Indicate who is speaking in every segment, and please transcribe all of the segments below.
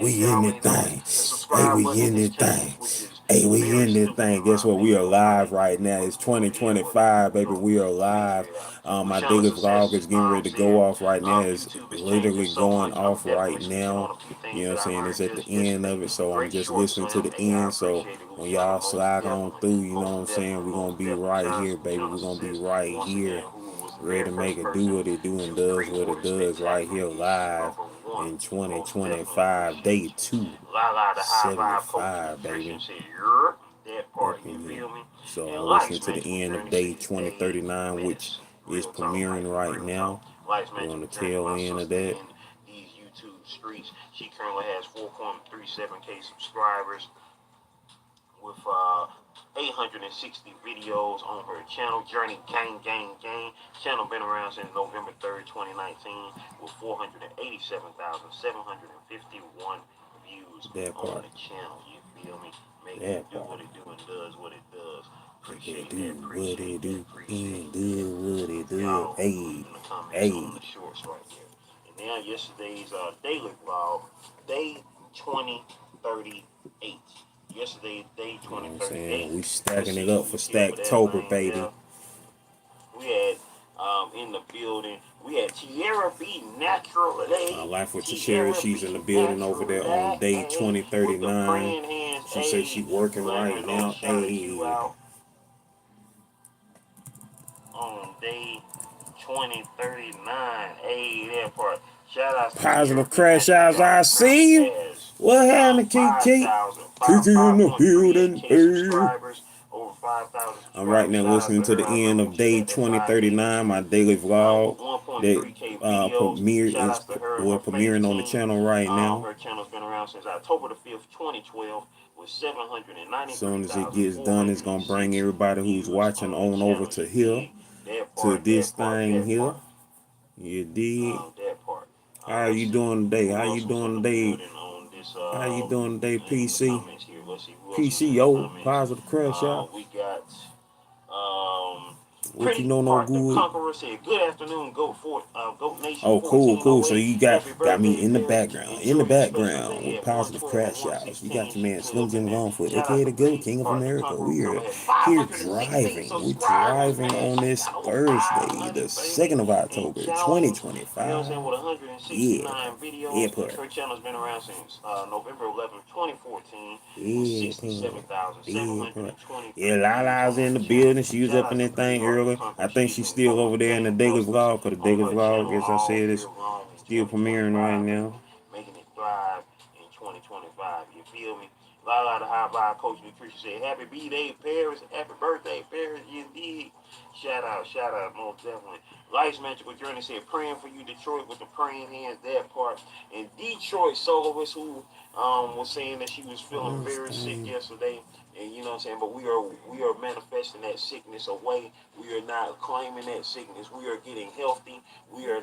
Speaker 1: We in this thing. Hey, we in this thing. Hey, we in this thing. Guess what? We are live right now. It's 2025, baby. We are live. My daily vlog is getting ready to go off right now. It's literally going off right now. You know what I'm saying? It's at the end of it, so I'm just listening to the end. So when y'all slide on through, you know what I'm saying? We're gonna be right here, baby. We're gonna be right here, ready to make it do what it do and does what it does right here live in 2025, day 275, baby. Up in here. So I'm listening to the end of day 2039, which is premiering right now. We're on the tail end of that.
Speaker 2: These YouTube streets. She currently has 4.37K subscribers with 860 videos on her channel. Journey Gang. Channel been around since November 3rd, 2019, with 487,751 views on the channel. You feel me? Make it do what it do and does what it does. Appreciate that. Appreciate that. Appreciate that. Y'all
Speaker 1: Hey,
Speaker 2: in the comments
Speaker 1: hey.
Speaker 2: on the shorts right here. And now yesterday's daily vlog, day 2038. Yesterday, day 2038.
Speaker 1: We stacking it up for Stacktober, baby.
Speaker 2: We had in the building. We had Tierra B Natural
Speaker 1: Life with Tierra, she's in the building over there on day 2039. She says she's working right now. Hey.
Speaker 2: On day 2039. Hey, that part. Shout out to
Speaker 1: Positive crash outs. I see you. What happened, Kiki? Kiki in the building. Hey. I'm right now listening to the end of day 2039, my daily vlog that premiering on the channel right now.
Speaker 2: Her channel's been around since October the 5th, 2012, with 790.
Speaker 1: As soon as it gets done, it's gonna bring everybody who's watching on over to here, to this thing here. You dig? How you doing today? How you doing today? How you doing today, PC? PCO, positive crash out.
Speaker 2: We got
Speaker 1: What you know no good?
Speaker 2: Conqueror said, "Good afternoon, Goat Nation."
Speaker 1: Oh, cool. So you got me in the background, with positive crash outs. You got your man Slim Jim Longfoot, aka the GOAT, King of America. We are here driving. We're driving on this Thursday, the 2nd of October, 2025. Yeah, part.
Speaker 2: Her channel's been around since November 11th, 2014.
Speaker 1: Yeah, Lala's in the building. She was up in that thing earlier. I think she's still over there in the daily vlog, because the daily vlog, as I said, is still premiering right now.
Speaker 2: Making it thrive in 2025. You feel me? Lala, the high vibe coach nutrition, said, "Happy B-Day, Paris. Happy birthday, Paris." Indeed. Shout out, most definitely. Life's Magical Journey said, "Praying for you, Detroit," with the praying hands, that part. And Detroit soloist, who was saying that she was feeling very sick yesterday. And you know what I'm saying, but we are manifesting that sickness away. We are not claiming that sickness. We are getting healthy. We are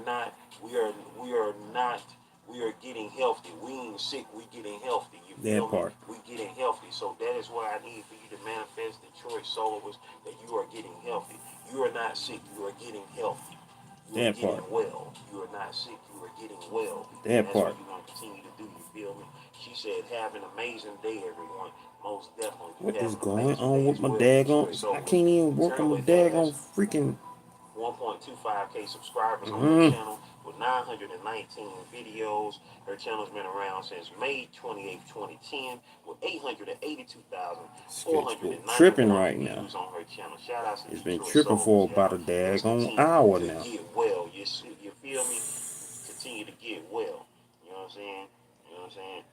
Speaker 2: getting healthy. We ain't sick, we getting healthy. You feel me? We getting healthy. So that is what I need for you to manifest, Detroit soloist, that you are getting healthy. You are not sick, you are getting healthy. You are getting well. You are not sick, you are getting well. That's what you're going to continue to do, you feel me? She said, "Have an amazing day, everyone." Most definitely.
Speaker 1: What is going on with my daggone? I can't even work on my daggone freaking
Speaker 2: 1.25K subscribers on her channel with 919 videos. Her channel's been around since May 28, 2010, with 882,490
Speaker 1: tripping right now.
Speaker 2: views on her channel. Shout out to
Speaker 1: It's been tripping for about a daggone hour now.
Speaker 2: Get well, you feel me? Continue to get well. You know what I'm saying?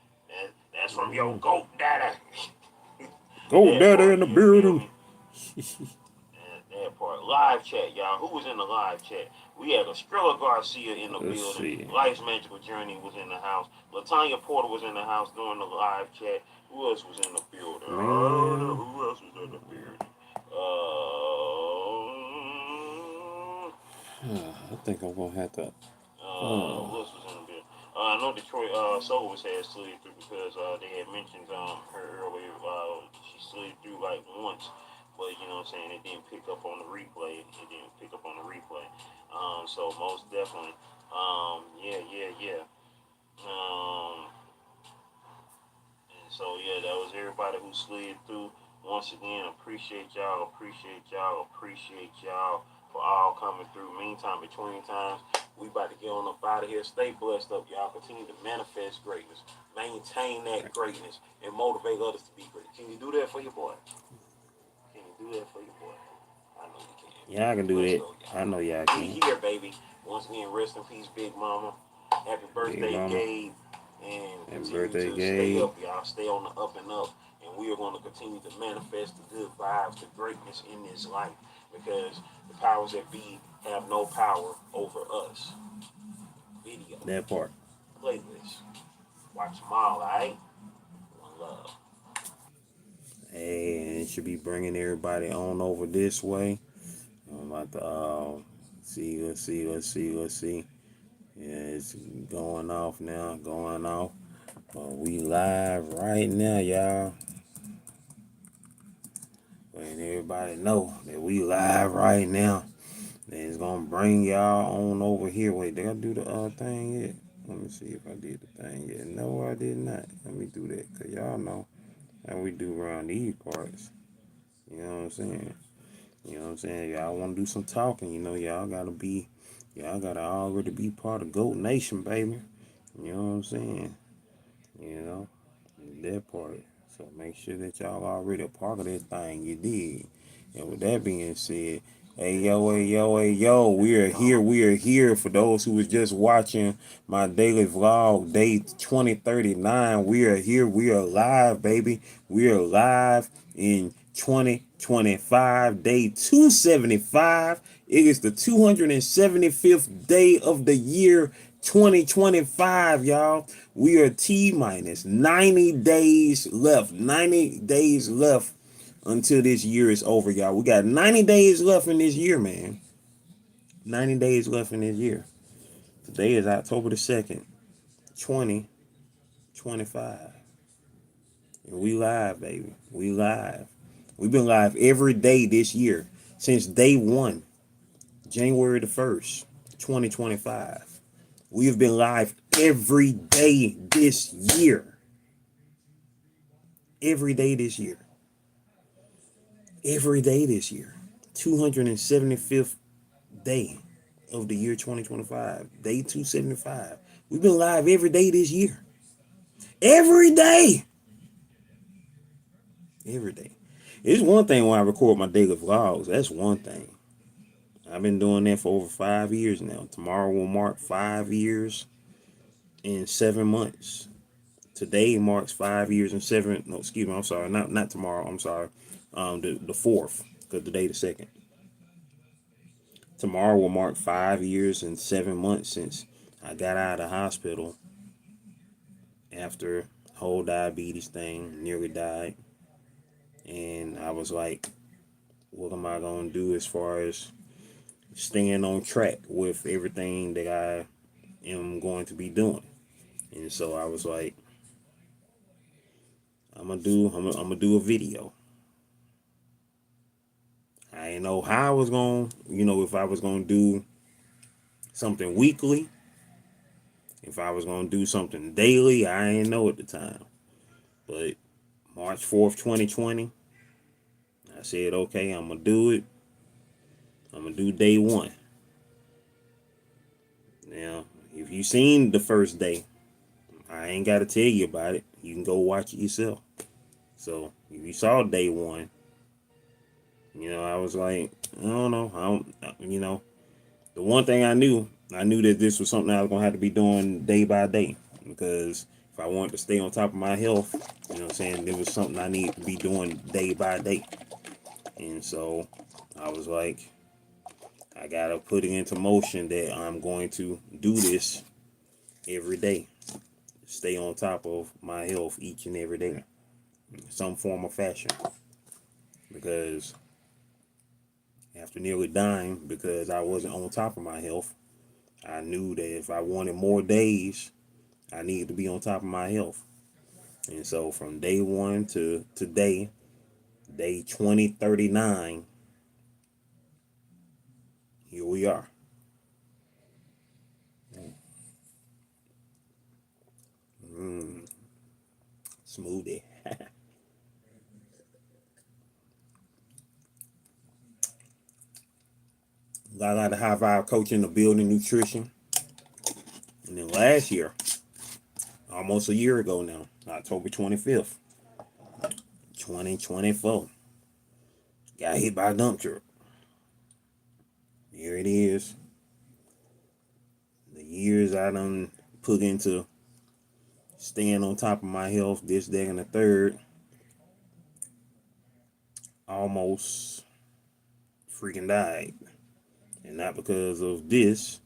Speaker 2: That's from your GOAT Dada.
Speaker 1: GOAT Dada in the building.
Speaker 2: That part. Live chat, y'all. Who was in the live chat? We had Estrella Garcia in the building. Life's Magical Journey was in the house. LaTanya Porter was in the house during the live chat. Who else was in the building? Who else was in the building?
Speaker 1: I think I'm gonna have to.
Speaker 2: Who else was in the building? I know Detroit Souls had slid through because they had mentioned her earlier. She slid through like once. But you know what I'm saying, it didn't pick up on the replay. So most definitely, yeah. So yeah, that was everybody who slid through. Once again, appreciate y'all, appreciate y'all, appreciate y'all for all coming through. Meantime, between times, we about to get on up out of here. Stay blessed up, y'all. Continue to manifest greatness. Maintain that greatness and motivate others to be great. Can you do that for your boy? Can you do that for your boy? I know you can.
Speaker 1: Yeah, I can do
Speaker 2: Let's
Speaker 1: that.
Speaker 2: go,
Speaker 1: I
Speaker 2: y'all.
Speaker 1: know y'all
Speaker 2: We
Speaker 1: can.
Speaker 2: here, baby. Once again, rest in peace, Big Mama. Happy
Speaker 1: Big
Speaker 2: birthday,
Speaker 1: mama.
Speaker 2: Gabe. And
Speaker 1: Happy
Speaker 2: continue
Speaker 1: birthday,
Speaker 2: to stay
Speaker 1: Gabe.
Speaker 2: up, y'all. Stay on the up and up. And we are going to continue to manifest the good vibes, the greatness in this life. Because the powers that be have no power over us. Video.
Speaker 1: That part.
Speaker 2: Playlist. Watch them all, alright? One love.
Speaker 1: Hey, and it should be bringing everybody on over this way. I'm about to see. Let's see. Yeah, it's going off now. Going off. We live right now, y'all. Letting everybody know that we live right now. Then it's gonna bring y'all on over here. Wait, did I do the thing yet? Let me see if I did the thing yet. No, I did not. Let me do that, cause y'all know how we do around these parts. You know what I'm saying? You know what I'm saying? Y'all want to do some talking. You know, y'all gotta already be part of Goat Nation, baby. You know what I'm saying? You know, that part. So make sure that y'all already a part of that thing. You did. And with that being said, hey yo, hey yo, hey yo, we are here. We are here. For those who was just watching my daily vlog, day 2039, we are here. We are live, baby. We are live in 2025, day 275. It is the 275th day of the year 2025, y'all. We are T minus 90 days left. 90 days left until this year is over, y'all. We got 90 days left in this year, man. 90 days left in this year. Today is October the 2nd, 2025. And we live, baby. We live. We've been live every day this year since day one, January the 1st, 2025. We have been live every day this year. Every day this year. Every day this year. 275th day of the year 2025. Day 275. We've been live every day this year. Every day. Every day. It's one thing when I record my daily vlogs. That's one thing. I've been doing that for over 5 years now. Tomorrow will mark 5 years and 7 months. Today marks 5 years and 7. No, excuse me. I'm sorry. Not tomorrow. I'm sorry. The 4th, because today the 2nd. Tomorrow will mark 5 years and 7 months since I got out of the hospital after whole diabetes thing. Nearly died, and I was like, what am I gonna do as far as staying on track with everything that I am going to be doing? And so I was like, I'm gonna do a video. I didn't know how I was going, if I was going to do something weekly, if I was going to do something daily. I didn't know at the time. But March 4th, 2020, I said, okay, I'm going to do it. I'm going to do day one. Now, if you seen the first day, I ain't got to tell you about it. You can go watch it yourself. So if you saw day one, I was like, I don't know. The one thing I knew that this was something I was going to have to be doing day by day, because if I wanted to stay on top of my health, you know what I'm saying, it was something I needed to be doing day by day. And so I was like, I got to put it into motion that I'm going to do this every day. Stay on top of my health each and every day, some form of fashion. Because after nearly dying because I wasn't on top of my health, I knew that if I wanted more days, I needed to be on top of my health. And so from day one to today, day 2039, here we are. Smoothie. Got a high vibe coach in the building, nutrition. And then last year, almost a year ago now, October 25th, 2024, got hit by a dump truck. Here it is. The years I done put into staying on top of my health, this, that, and the third, almost freaking died. And not because of this,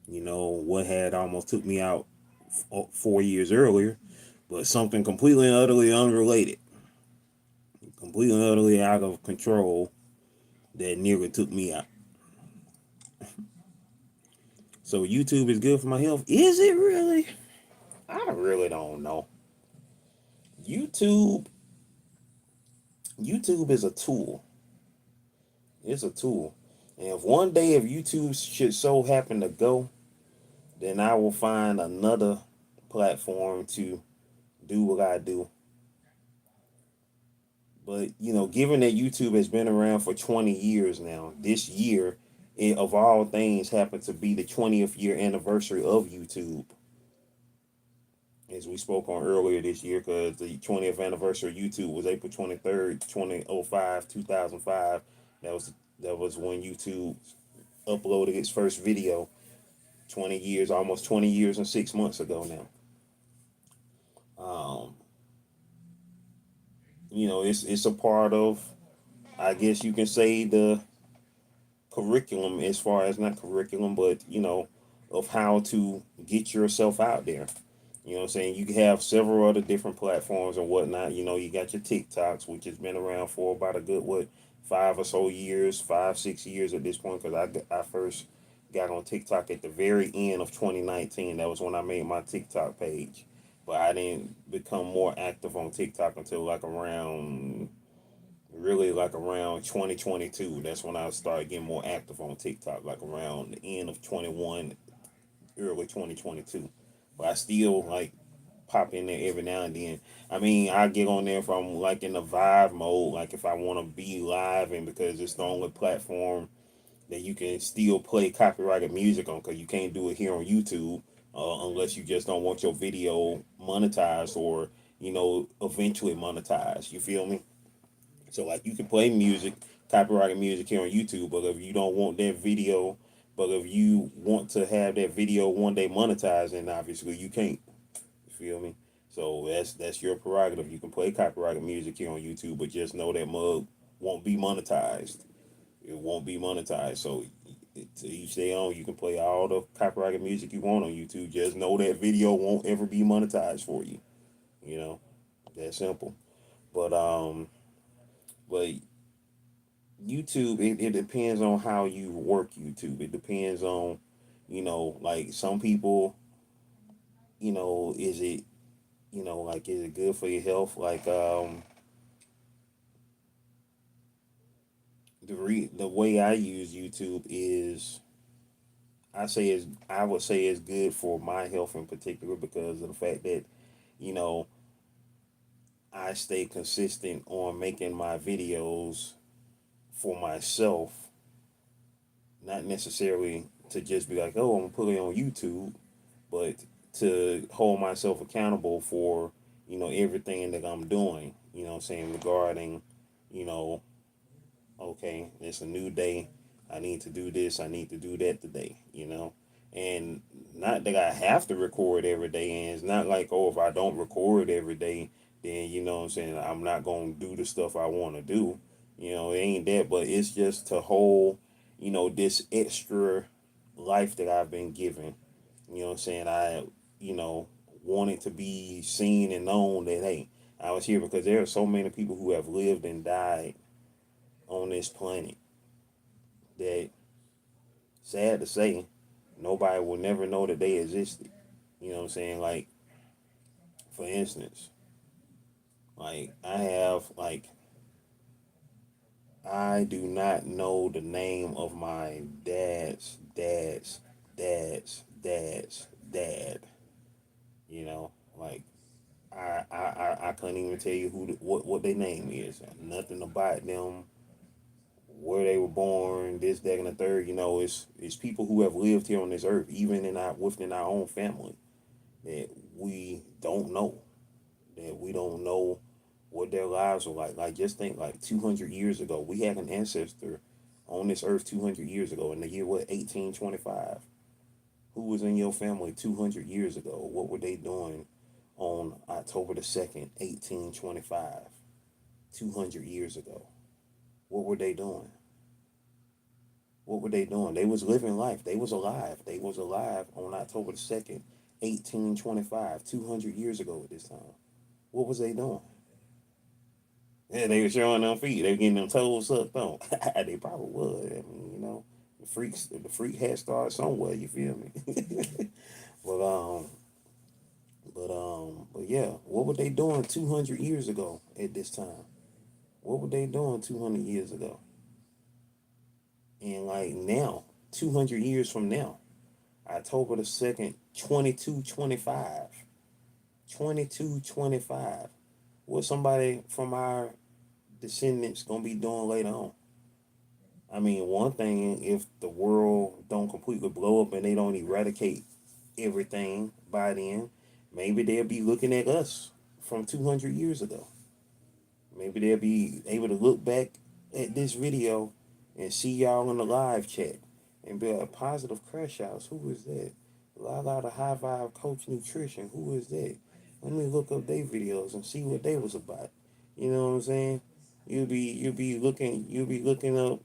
Speaker 1: what had almost took me out 4 years earlier, but something completely and utterly unrelated, completely and utterly out of control that nearly took me out. So YouTube is good for my health. Is it really? I really don't know. YouTube YouTube is a tool. It's a tool. And if one day if YouTube should so happen to go, then I will find another platform to do what I do. But, given that YouTube has been around for 20 years now, this year, of all things, happened to be the 20th year anniversary of YouTube, as we spoke on earlier this year, because the 20th anniversary of YouTube was April 23rd, 2005. That was that was when YouTube uploaded its first video 20 years, almost 20 years and 6 months ago now. Um, it's a part of, I guess you can say, the curriculum, as far as not curriculum, but of how to get yourself out there. You know what I'm saying? You have several other different platforms and whatnot. You got your TikToks, which has been around for about a good, 5 or so years, 5, 6 years at this point, because I first got on TikTok at the very end of 2019. That was when I made my TikTok page. But I didn't become more active on TikTok until like around 2022. That's when I started getting more active on TikTok, like around the end of 21, early 2022. But I still like pop in there every now and then. I mean, I get on there from like in the vibe mode, like if I want to be live, and because it's the only platform that you can still play copyrighted music on, because you can't do it here on YouTube, unless you just don't want your video monetized or eventually monetized. You feel me? So like you can play music, copyrighted music here on YouTube, but if you don't want that video, but if you want to have that video one day monetized, then obviously you can't. You feel me? So that's your prerogative. You can play copyrighted music here on YouTube, but just know that mug won't be monetized. It won't be monetized. So to each day on, you can play all the copyrighted music you want on YouTube. Just know that video won't ever be monetized for you. You know, that simple. But but YouTube, it depends on how you work YouTube. It depends on, like some people, is it, like is it good for your health? Like the way I use YouTube is, I would say it's good for my health in particular, because of the fact that, you know, I stay consistent on making my videos for myself, not necessarily to just be like, oh, I'm gonna put it on YouTube, but to hold myself accountable for, everything that I'm doing, what I'm saying, regarding, you know, okay, it's a new day. I need to do this. I need to do that today. And not that I have to record every day. And it's not like, oh, if I don't record every day, then, what I'm saying, I'm not going to do the stuff I want to do. It ain't that, but it's just to hold, this extra life that I've been given. What I'm saying? You know, wanted to be seen and known that, hey, I was here, because there are so many people who have lived and died on this planet that, sad to say, nobody will never know that they existed. You know what I'm saying? Like, for instance, like I do not know the name of my dad's dad. You know, like couldn't even tell you what their name is. Nothing about them, where they were born, this, that, and the third. It's people who have lived here on this earth, even within our own family, that we don't know. That we don't know what their lives were like. Like, just think, like 200 years ago, we had an ancestor on this earth 200 years ago in the year, what, 1825. Who was in your family 200 years ago? What were they doing on October the 2nd, 1825? 200 years ago. What were they doing? What were they doing? They was living life. They was alive. They was alive on October the 2nd, 1825, 200 years ago at this time. What was they doing? Yeah, they were showing them feet. They were getting them toes sucked on. They probably would. I mean, the freak had started somewhere. You feel me? but but yeah, what were they doing 200 years ago at this time? What were they doing 200 years ago? And like now, 200 years from now, October the 2nd, 2225. 2225. What somebody from our descendants gonna be doing later on? I mean, one thing, if the world don't completely blow up and they don't eradicate everything by then, maybe they'll be looking at us from 200 years ago. Maybe they'll be able to look back at this video and see y'all in the live chat and be like, Positive Crash House, who is that? La the High Vibe Coach Nutrition, who is that? Let me look up their videos and see what they was about. You know what I'm saying? You'll be looking up,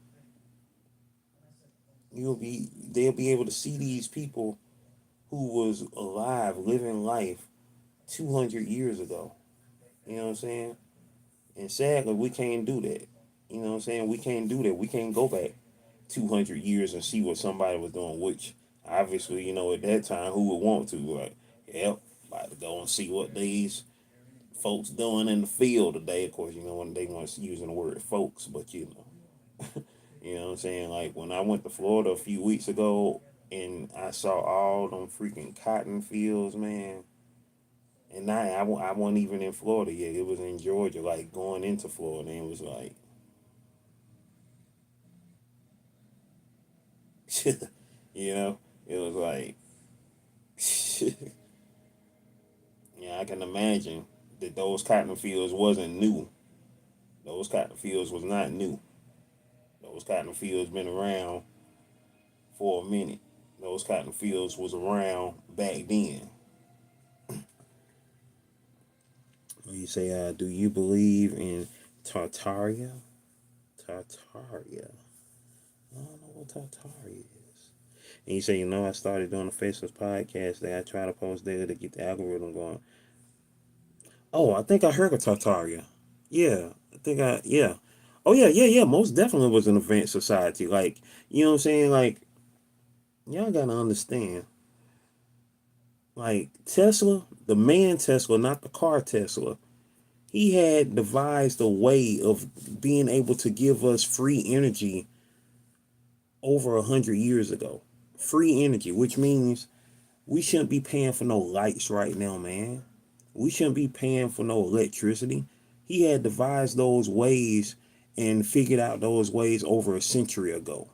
Speaker 1: they'll be able to see these people who was alive, living life 200 years ago. You know what I'm saying? And sadly, we can't do that. You know what I'm saying? We can't do that. We can't go back 200 years and see what somebody was doing, which obviously, at that time, who would want to? Like, yep, about to go and see what these folks doing in the field today. Of course, when they want using the word folks, but you know what I'm saying? Like, when I went to Florida a few weeks ago and I saw all them freaking cotton fields, man. And I wasn't even in Florida yet. It was in Georgia, like going into Florida. And it was like, it was like, yeah, I can imagine that those cotton fields wasn't new. Those cotton fields was not new. Those cotton fields been around for a minute. Those cotton fields was around back then. You say, do you believe in Tartaria? Tartaria. I don't know what Tartaria is. And you say, I started doing a faceless podcast that I try to post daily to get the algorithm going. Oh, I think I heard of Tartaria. Yeah, yeah. Oh, yeah. Most definitely was an advanced society. Like, you know what I'm saying? Like, y'all gotta understand. Like, Tesla, the man Tesla, not the car Tesla, he had devised a way of being able to give us free energy over 100 years ago. Free energy, which means we shouldn't be paying for no lights right now, man. We shouldn't be paying for no electricity. He had devised those ways and figured out those ways over a century ago.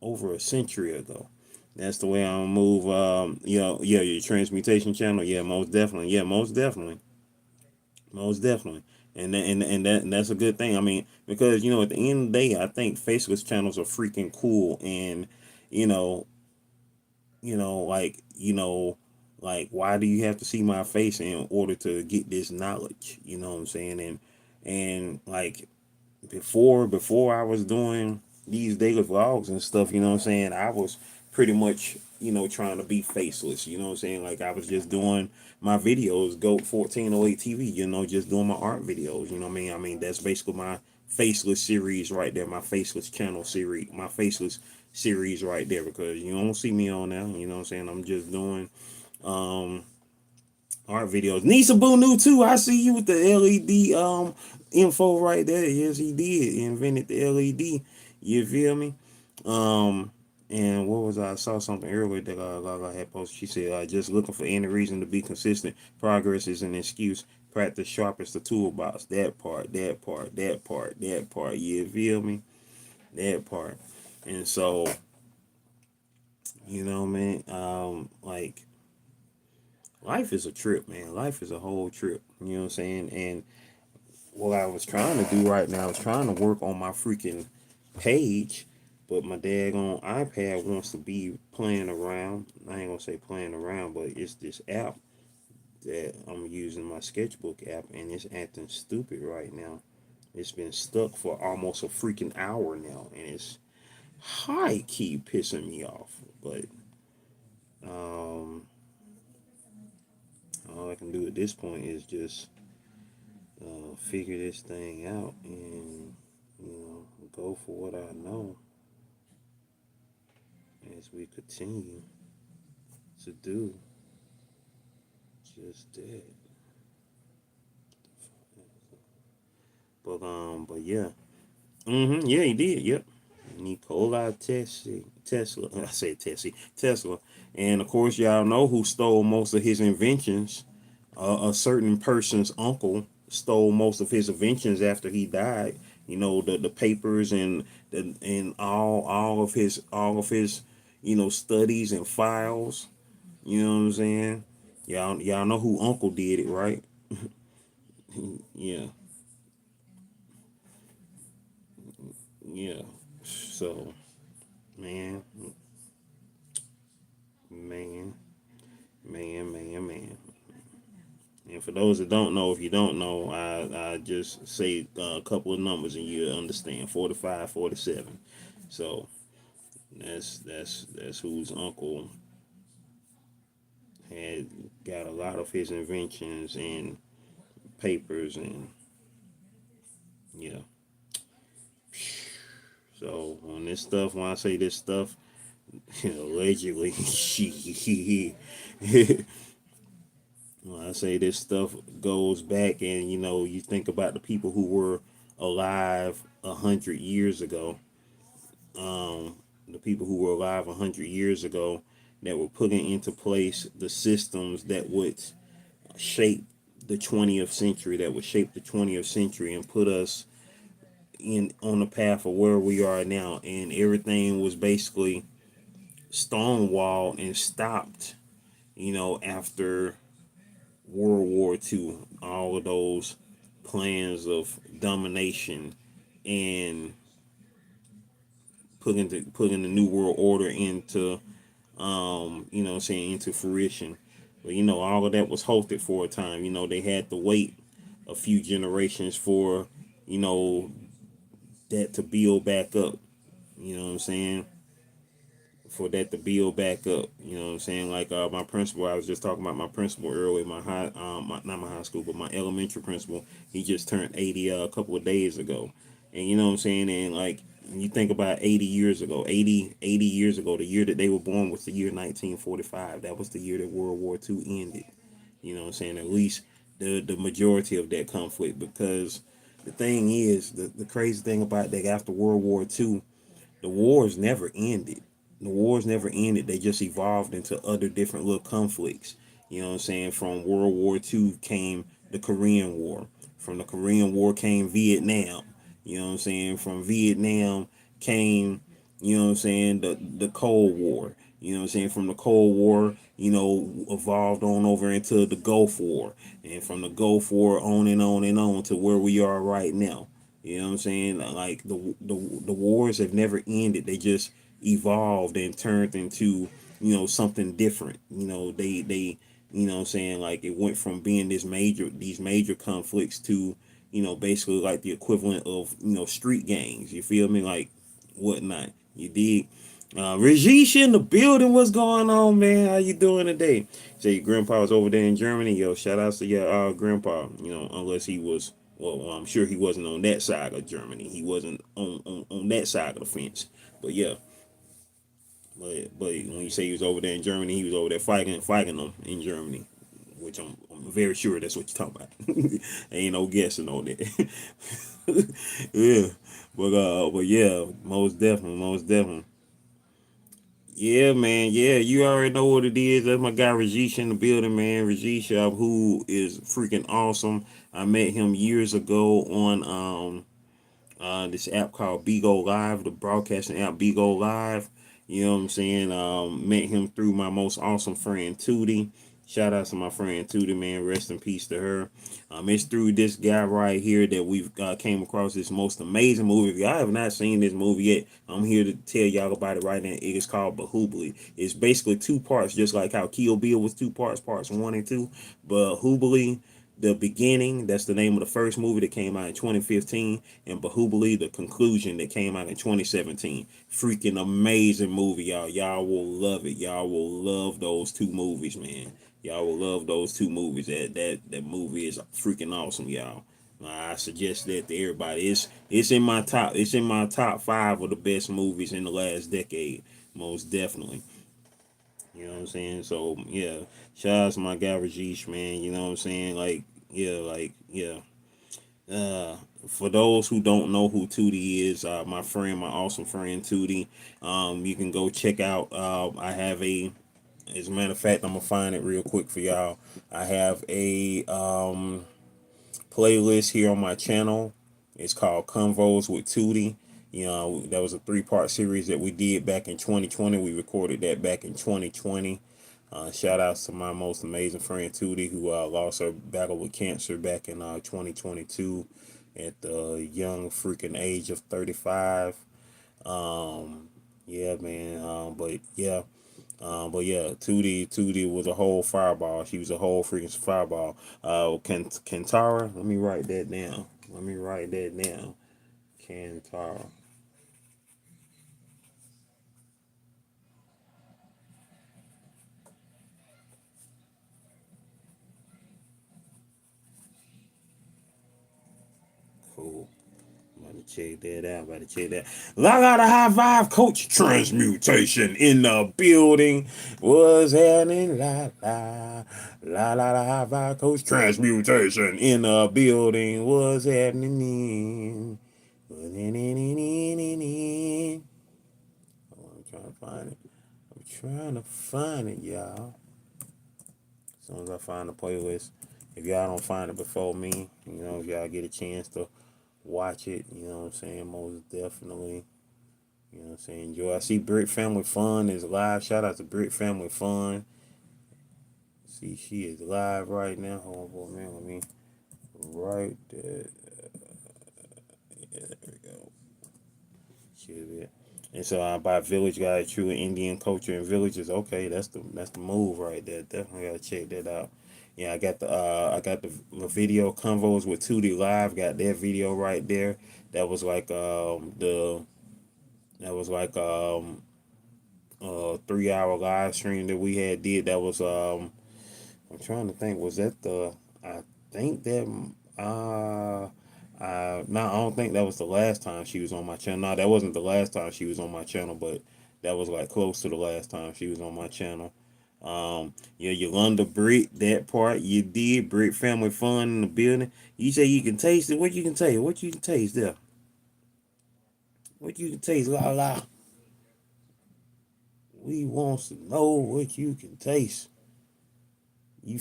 Speaker 1: Over a century ago. That's the way I'm gonna move. Your transmutation channel. Yeah, most definitely. Yeah, most definitely. Most definitely. And that's a good thing. I mean, because at the end of the day, I think faceless channels are freaking cool, and you know, you know, like you know, like why do you have to see my face in order to get this knowledge? You know what I'm saying? And like before I was doing these daily vlogs and stuff, you know what I'm saying, I was pretty much, trying to be faceless, you know what I'm saying? Like I was just doing my videos, GOAT 1408 TV, just doing my art videos, you know what I mean? I mean, that's basically my faceless series right there, my faceless channel series, my faceless series right there, because you don't see me on there, you know what I'm saying? I'm just doing art videos. Nisa Bunu too. I see you with the LED info right there. Yes, he did. He invented the LED. You feel me? And what was I saw something earlier that Gaga had posted. She said, "Just looking for any reason to be consistent. Progress is an excuse. Practice sharpens the toolbox." That part, that part, that part, that part. You feel me? That part. And so, man, like life is a trip, man. Life is a whole trip. You know what I'm saying? And what I was trying to do right now, I was trying to work on my freaking page, but my daggone iPad wants to be playing around. I ain't gonna say playing around, but it's this app that I'm using, my sketchbook app, and it's acting stupid right now. It's been stuck for almost a freaking hour now, and it's high key pissing me off. But um, all I can do at this point is just figure this thing out and go for what I know as we continue to do just that. But yeah. Yeah, he did. Yep. Nikola Tesla. I said Tesla. And of course, y'all know who stole most of his inventions. A certain person's uncle stole most of his inventions after he died. The papers and all of his studies and files. You know what I'm saying? Y'all know who uncle did it, right? Yeah, yeah. So man, man, man. And for those that don't know, if you don't know, I just say a couple of numbers and you understand. 45, 47. So that's whose uncle had got a lot of his inventions and papers and yeah. So when I say this stuff, allegedly, when I say this stuff goes back, and you think about the people who were alive 100 years ago, the people who were alive 100 years ago that were putting into place the systems that would shape the 20th century, and put us in on the path of where we are now, and everything was basically stonewalled and stopped. After World War II, all of those plans of domination and putting the new world order into into fruition. But all of that was halted for a time. They had to wait a few generations for you know that to build back up. You know what I'm saying? For that to build back up. You know what I'm saying? Like my principal, I was just talking about my principal earlier, not my high school, but my elementary principal. He just turned 80 a couple of days ago. And you know what I'm saying? And like, you think about 80 years ago, 80 years ago, the year that they were born was the year 1945. That was the year that World War II ended. You know what I'm saying? At least the majority of that conflict. Because the thing is, the crazy thing about that, after World War II, the wars never ended. The wars never ended. They just evolved into other different little conflicts. You know what I'm saying? From World War II came the Korean War. From the Korean War came Vietnam. You know what I'm saying? From Vietnam came, the Cold War. You know what I'm saying? From the Cold War, evolved on over into the Gulf War. And from the Gulf War on and on and on to where we are right now. You know what I'm saying? Like the wars have never ended. They just evolved and turned into something different. They what I'm saying, like it went from being these major conflicts to basically like the equivalent of street gangs. You feel me? Like whatnot. You dig? Rajesh in the building. What's going on, man? How you doing today? Say your grandpa was over there in Germany. Yo, shout outs to your grandpa. Unless he was, well, I'm sure he wasn't on that side of Germany. He wasn't on that side of the fence. But yeah, but when you say he was over there in Germany, he was over there fighting them in Germany, which I'm very sure that's what you're talking about. Ain't no guessing on that. Yeah, but yeah, most definitely. Yeah, man. Yeah, you already know what it is. That's my guy Rajesh in the building, man. Rajesh, who is freaking awesome. I met him years ago on this app called Bigo Live, the broadcasting app Bigo Live. You know what I'm saying? Met him through my most awesome friend Tootie. Shout out to my friend Tootie, man. Rest in peace to her. It's through this guy right here that we've came across this most amazing movie. If y'all have not seen this movie yet, I'm here to tell y'all about it right now. It is called Bahubali. It's basically two parts, just like how Kill Bill was two parts, parts one and two. But Bahubali, the beginning, that's the name of the first movie that came out in 2015, and Bahubali, the conclusion, that came out in 2017. Freaking amazing movie, y'all. Y'all will love it. Y'all will love those two movies, man. Y'all will love those two movies. That movie is freaking awesome, y'all. I suggest that to everybody. It's in my top. It's in my top five of the best movies in the last decade, most definitely. You know what I'm saying? So yeah, shout out to my guy Rajesh, man. You know what I'm saying? Yeah. Uh, for those who don't know who Tootie is, my friend, my awesome friend Tootie. You can go check out. I have a. As a matter of fact, I'm gonna find it real quick for y'all. I have a playlist here on my channel. It's called Convos with Tootie. You know, that was a three-part series that we did back in 2020. We recorded that back in 2020. Shout outs to my most amazing friend Tootie, who lost her battle with cancer back in 2022 at the young freaking age of 35. Yeah, man. But yeah, Tootie was a whole fireball. She was a whole freaking fireball. Kentara, let me write that down. Let me write that down. Kentara. Cool. I'm about to check that out. About to check that. La la the high five coach transmutation in the building. Was happening la la high five coach transmutation in the building. Was happening. I'm trying to find it. I'm trying to find it, y'all. As soon as I find the playlist, if y'all don't find it before me, if y'all get a chance to watch it, you know what I'm saying, most definitely, you know what I'm saying, enjoy. I see Brick Family Fun is live. Shout out to Brick Family Fun. See, she is live right now. Hold on for a minute. Let me write that. Yeah, there we go. Should be. And so I buy Village Guide, True Indian Culture and Villages. Okay, that's the move right there. Definitely gotta check that out. Yeah, I got the video convos with Tootie Live. Got that video right there. That was like the that was like 3 hour live stream that we had did. That was I'm trying to think. Was that the? I think that. No, I don't think that was the last time she was on my channel. No, that wasn't the last time she was on my channel, but that was like close to the last time she was on my channel. Yeah, Yolanda Brick, that part you did. Brick Family Fun in the building. You say you can taste it. What you can taste? What you can taste there? What you can taste? La la. We wants to know what you can taste. Did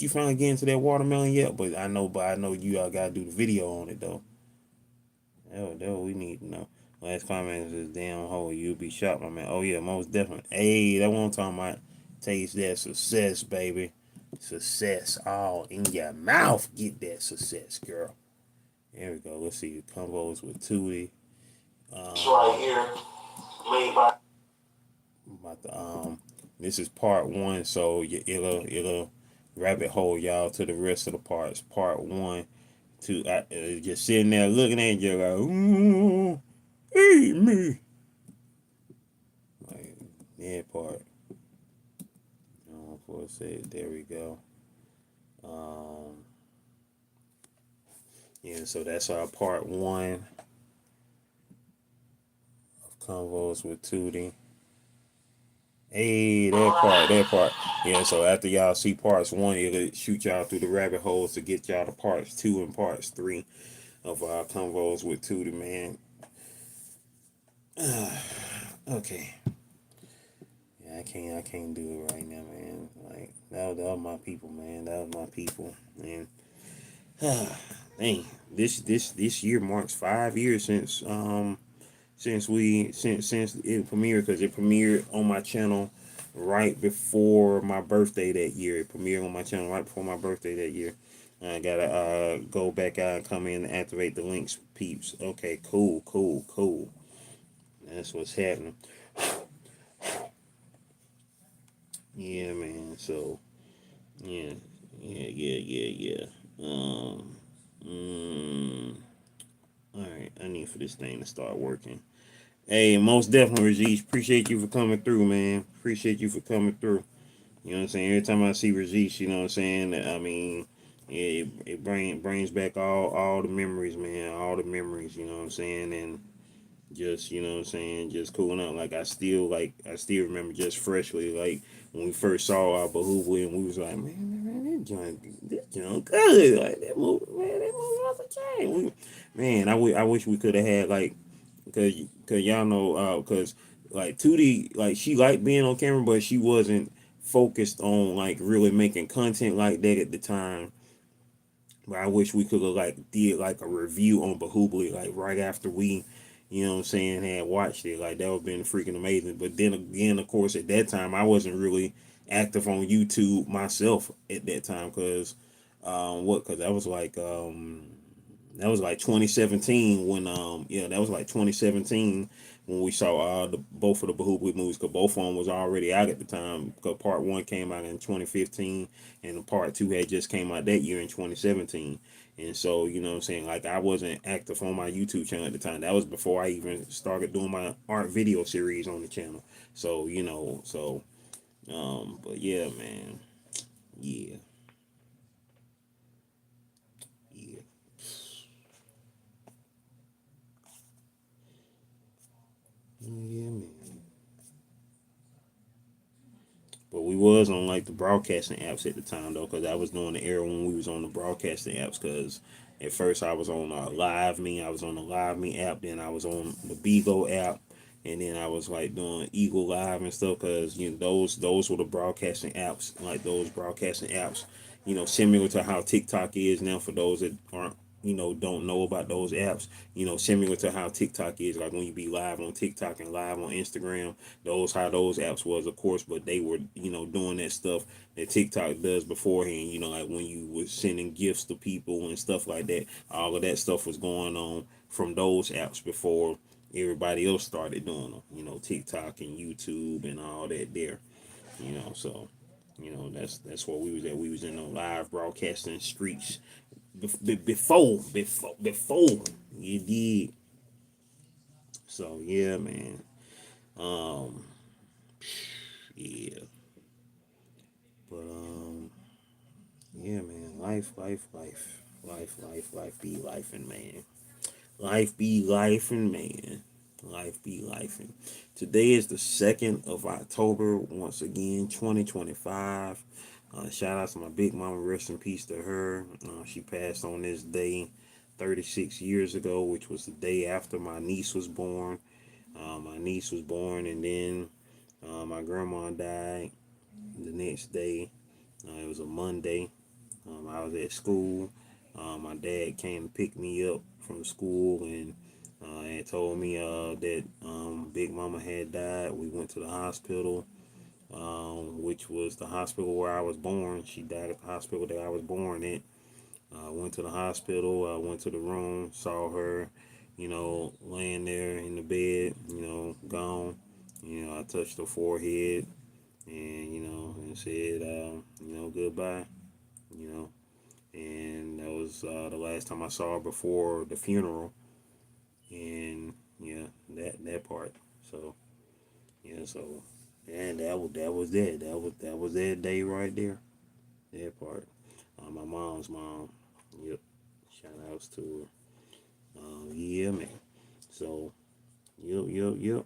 Speaker 1: you finally get into that watermelon yet? But I know you all gotta do the video on it though. That's what we need to know. Last comment is damn hole. You'll be shocked, my man. Oh yeah, most definitely. Hey, that one I'm talking about. Taste that success, baby. Success all in your mouth. Get that success, girl. There we go. Let's see. Combos with Tootie.
Speaker 2: This right here, made by.
Speaker 1: About the This is part one, so it'll rabbit hole y'all to the rest of the parts. Part one, two. Just sitting there looking at you like, ooh, eat me. Like that part. For a sec, there we go. Um, yeah, so that's our part one of convos with Tootie. Hey, that part. Yeah, so after y'all see parts one, it'll shoot y'all through the rabbit holes to get y'all to parts two and parts three of our convos with Tootie, man. Okay. I can't do it right now, man. Like that was my people, man. That was my people, man. Dang, this year marks 5 years since it premiered, because it premiered on my channel right before my birthday that year. It premiered on my channel right before my birthday that year. I gotta go back out and come in and activate the links, peeps. Okay, cool. That's what's happening. Yeah, man. So yeah, yeah. Um, mm, all right. I need for this thing to start working. Hey, most definitely, Rajesh. Appreciate you for coming through, man. Appreciate you for coming through. You know what I'm saying? Every time I see Rajesh, you know what I'm saying? I mean, yeah, it brings back all the memories, man. All the memories, you know what I'm saying? And just, you know what I'm saying, just cooling out. I still remember just freshly, like when we first saw our Bahubali, and we was like, man, this joint good. Like that movie, man, that movie was a change. Man, I wish we could have had like, cause y'all know, cause like 2D, like she liked being on camera, but she wasn't focused on like really making content like that at the time. But I wish we could have like did like a review on Bahubali like right after we, you know what I'm saying, had watched it. Like that would have been freaking amazing. But then again, of course, at that time I wasn't really active on YouTube myself at that time, because because that was like 2017 when that was like 2017 when we saw both of the Bahubali movies, because both of them was already out at the time, because part one came out in 2015 and the part two had just came out that year in 2017. And so, you know what I'm saying, like I wasn't active on my YouTube channel at the time. That was before I even started doing my art video series on the channel. So, but yeah, man. Yeah. Yeah. Yeah, man. But we was on like the broadcasting apps at the time though, because I was doing the era when we was on the broadcasting apps. Because at first I was on Live Me, I was on the Live Me app, then I was on the Beagle app, and then I was like doing Eagle Live and stuff. Because those were the broadcasting apps, like those broadcasting apps, similar to how TikTok is now. For those that aren't, don't know about those apps, similar to how TikTok is, like when you be live on TikTok and live on Instagram, how those apps was, of course. But they were, doing that stuff that TikTok does beforehand, like when you was sending gifts to people and stuff like that. All of that stuff was going on from those apps before everybody else started doing them, TikTok and YouTube and all that there, so that's what we was at. We was in the live broadcasting streets before you did. So yeah, man. Um, yeah, but yeah, man. Life be life, and man. Life be life, and man. Life be life. And today is the 2nd of October. Once again, 2025. Shout out to my big mama. Rest in peace to her. She passed on this day 36 years ago, which was the day after my niece was born. And then my grandma died the next day. It was a Monday. I was at school. My dad came to pick me up from school and told me that Big Mama had died. We went to the hospital, which was the hospital where I was born. She died at the hospital that I was born at. Went to the hospital. I went to the room, saw her, laying there in the bed, gone. I touched her forehead and, and said, goodbye, you know. And that was the last time I saw her before the funeral. And yeah, that part. So yeah, so and that was it. That was that day right there. That part. My mom's mom. Yep. Shout outs to her. Yeah, man. So yep.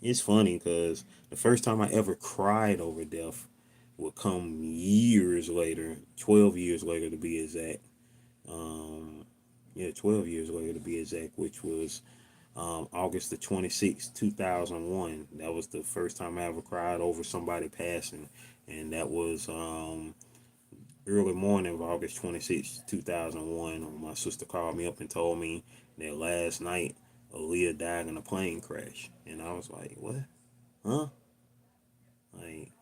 Speaker 1: It's funny because the first time I ever cried over death would come years later, 12 years later to be exact. Um, yeah, 12 years later to be exact, which was August the 26th, 2001. That was the first time I ever cried over somebody passing, and that was early morning of August 26th, 2001. My sister called me up and told me that last night Aaliyah died in a plane crash, and I was like, "What? Huh?" Like,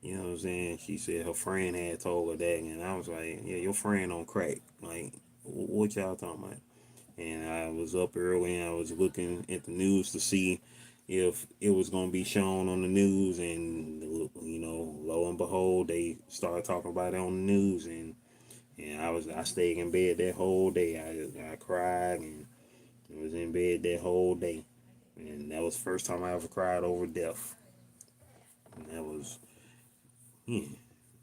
Speaker 1: you know what I'm saying? She said her friend had told her that, and I was like, "Yeah, your friend on crack. Like, what y'all talking about?" And I was up early and I was looking at the news to see if it was going to be shown on the news, and lo and behold, they started talking about it on the news, and I stayed in bed that whole day. I cried and was in bed that whole day, and that was the first time I ever cried over death, and that was yeah,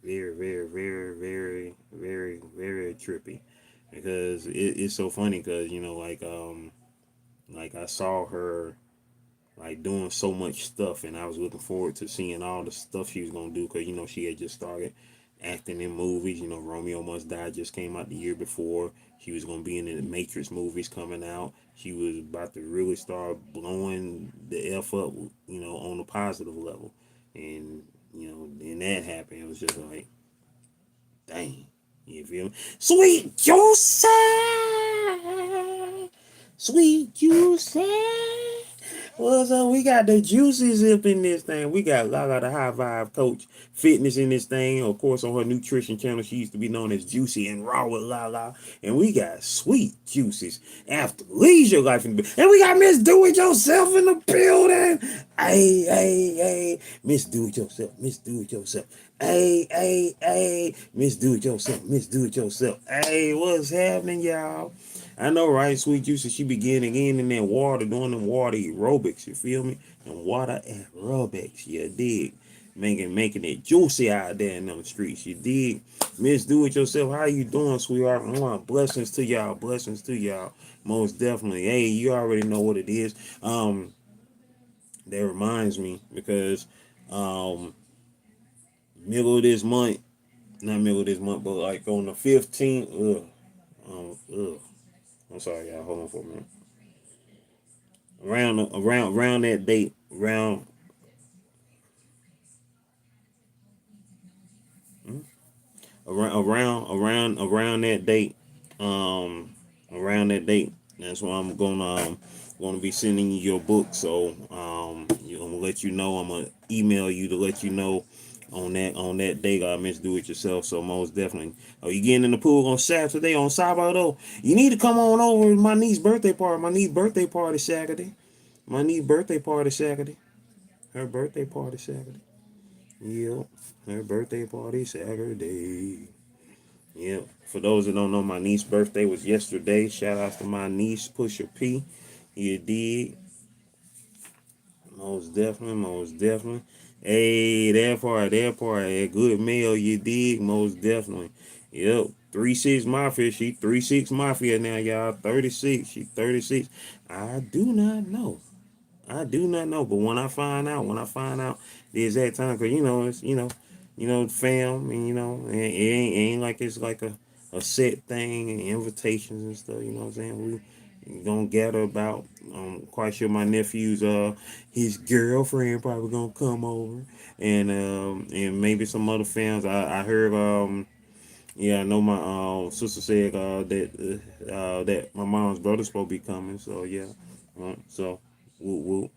Speaker 1: very, very, very, very, very, very trippy, because it's so funny because like I saw her like doing so much stuff, and I was looking forward to seeing all the stuff she was gonna do, because she had just started acting in movies. Romeo Must Die just came out the year before. She was gonna be in the Matrix movies coming out. She was about to really start blowing the f up, on a positive level, and then that happened. It was just like, dang, you feel me? Sweet Joseph, sweet Joseph. What's up? We got the juices up in this thing. We got Lala, the high vibe coach fitness in this thing. Of course, on her nutrition channel, she used to be known as Juicy and Raw with Lala. And we got sweet juices after leisure life in the building. And we got Miss Do It Yourself in the building. Hey, hey, hey, Miss Do It Yourself, Miss Do It Yourself. Hey, hey, hey, Miss Do It Yourself, Miss Do It Yourself. Hey, what's happening, y'all? I know, right? Sweet Juicy, she began again in that water, doing them water aerobics, you feel me? And water aerobics, you dig? Making it juicy out there in them streets, you dig? Miss Do It Yourself, how you doing, sweetheart? Blessings to y'all, blessings to y'all. Most definitely. Hey, you already know what it is. That reminds me, because um middle of this month, not middle of this month, but like on the 15th, I'm sorry, y'all. Hold on for a minute. Around that date, around that date, um, around that date. That's why I'm gonna be sending you your book. So I'm gonna let you know. I'm gonna email you to let you know on that date. I Miss Do It Yourself. So most definitely. Oh, you getting in the pool on Saturday on Sabado? You need to come on over to my niece's birthday party. My niece's birthday party Saturday. My niece's birthday party Saturday. Her birthday party Saturday. Yep. Her birthday party Saturday. Yep. For those that don't know, my niece's birthday was yesterday. Shout out to my niece, Pusha P. You did. Most definitely, most definitely. Hey, that good mail, you dig? Most definitely. Yep. 3-6 Mafia. She 3-6 Mafia now, y'all. 36. She 36. I do not know. I do not know, but when I find out the exact time, cause it's fam, and it ain't like it's like a set thing and invitations and stuff. You know what I'm saying? We gonna gather about. Quite sure my nephew's his girlfriend probably gonna come over, and maybe some other fans. I heard yeah, I know my sister said that my mom's brother's supposed to be coming. So yeah, so whoop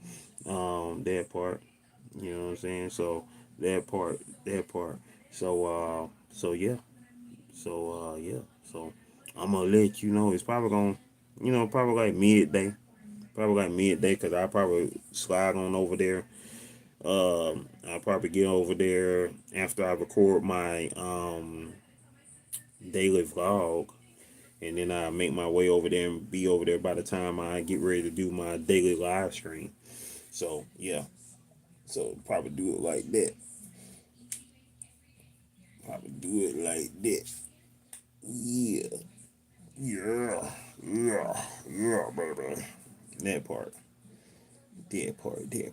Speaker 1: whoop, that part. You know what I'm saying? So that part. So yeah, yeah. So I'm gonna let you know. It's probably gonna, probably like midday. Probably like midday, cause I probably slide on over there. I'll probably get over there after I record my daily vlog, and then I make my way over there and be over there by the time I get ready to do my daily live stream. So yeah, so probably do it like that. Probably do it like that. Yeah, yeah, yeah, yeah, baby. That part, that